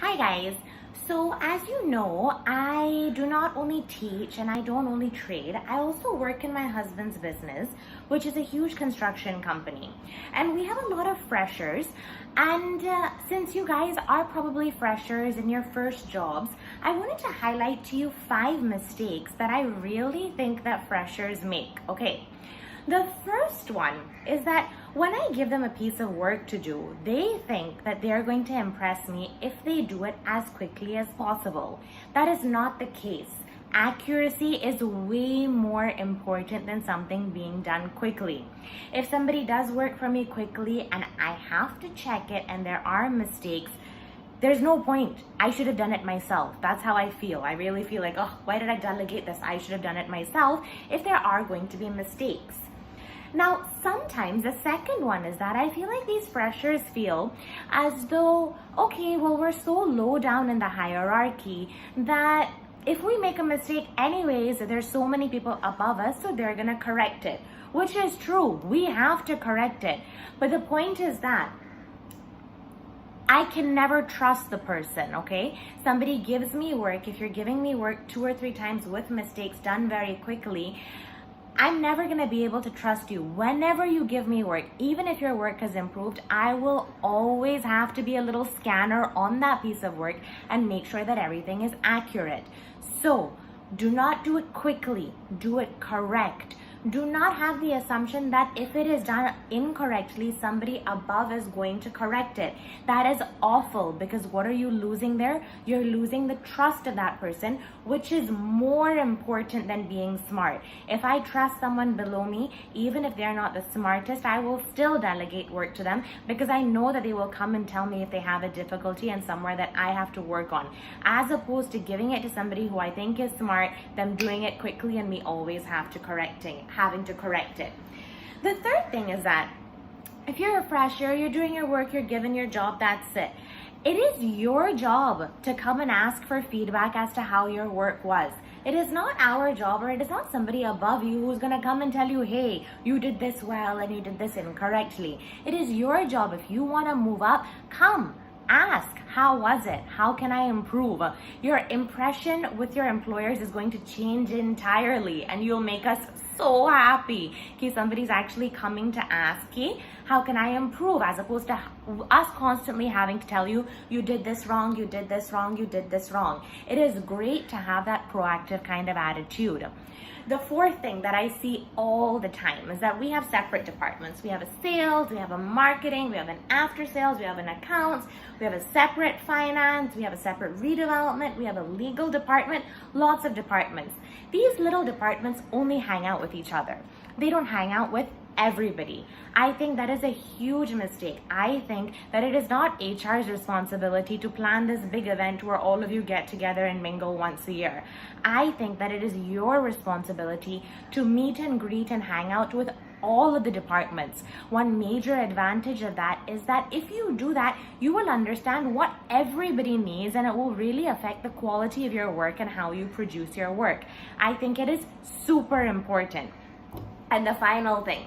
Hi guys, so as you know, I do not only teach and I don't only trade, I also work in my husband's business, which is a huge construction company. And we have a lot of freshers, and since you guys are probably freshers in your first jobs, I wanted to highlight to you 5 mistakes that I really think that freshers make, okay? The first one is that when I give them a piece of work to do, they think that they're going to impress me if they do it as quickly as possible. That is not the case. Accuracy is way more important than something being done quickly. If somebody does work for me quickly and I have to check it and there are mistakes, there's no point. I should have done it myself. That's how I feel. I really feel like, oh, why did I delegate this? I should have done it myself if there are going to be mistakes. Now, sometimes the second one is that I feel like these freshers feel as though, okay, well, we're so low down in the hierarchy that if we make a mistake anyways, there's so many people above us, so they're gonna correct it, which is true. We have to correct it. But the point is that I can never trust the person, okay? Somebody gives me work. If you're giving me work 2 or 3 times with mistakes done very quickly, I'm never going to be able to trust you. Whenever you give me work, even if your work has improved, I will always have to be a little scanner on that piece of work and make sure that everything is accurate. So, do not do it quickly. Do it correct. Do not have the assumption that if it is done incorrectly, somebody above is going to correct it. That is awful, because what are you losing there? You're losing the trust of that person, which is more important than being smart. If I trust someone below me, even if they're not the smartest, I will still delegate work to them because I know that they will come and tell me if they have a difficulty and somewhere that I have to work on, as opposed to giving it to somebody who I think is smart, them doing it quickly and me always having to correct it. The third thing is that if you're a fresher, you're doing your work, you're given your job, that's it. It is your job to come and ask for feedback as to how your work was. It is not our job, or it is not somebody above you who's going to come and tell you, hey, you did this well and you did this incorrectly. It is your job. If you want to move up, come. Ask, how was it? How can I improve? Your impression with your employers is going to change entirely, and you'll make us so happy. Okay, somebody's actually coming to ask, okay, how can I improve? As opposed to us constantly having to tell you, you did this wrong, you did this wrong, you did this wrong. It is great to have that proactive kind of attitude. The fourth thing that I see all the time is that we have separate departments. We have a sales, we have a marketing, we have an after sales, we have an accounts, we have a separate finance, we have a separate redevelopment, we have a legal department, lots of departments. These little departments only hang out with each other. They don't hang out with everybody. I think that is a huge mistake. I think that it is not HR's responsibility to plan this big event where all of you get together and mingle once a year. I think that it is your responsibility to meet and greet and hang out with all of the departments. One major advantage of that is that if you do that, you will understand what everybody needs, and it will really affect the quality of your work and how you produce your work. I think it is super important. And the final thing,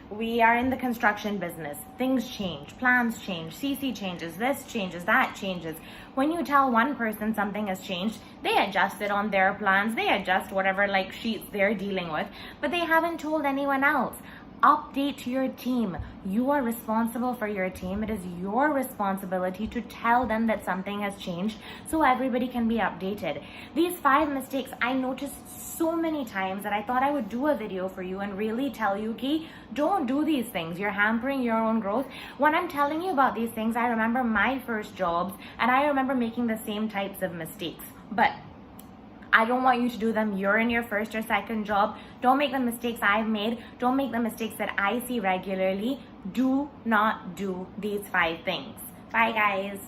we are in the construction business. Things change, plans change, CC changes, this changes, that changes. When you tell one person something has changed, they adjust it on their plans, they adjust whatever sheets they're dealing with, but they haven't told anyone else. Update your team. You are responsible for your team. It is your responsibility to tell them that something has changed so everybody can be updated. These 5 mistakes I noticed so many times that I thought I would do a video for you and really tell you, okay, don't do these things. You're hampering your own growth. When I'm telling you about these things, I remember my first jobs and I remember making the same types of mistakes. But I don't want you to do them. You're in your first or second job. Don't make the mistakes I've made. Don't make the mistakes that I see regularly. Do not do these 5 things. Bye, guys.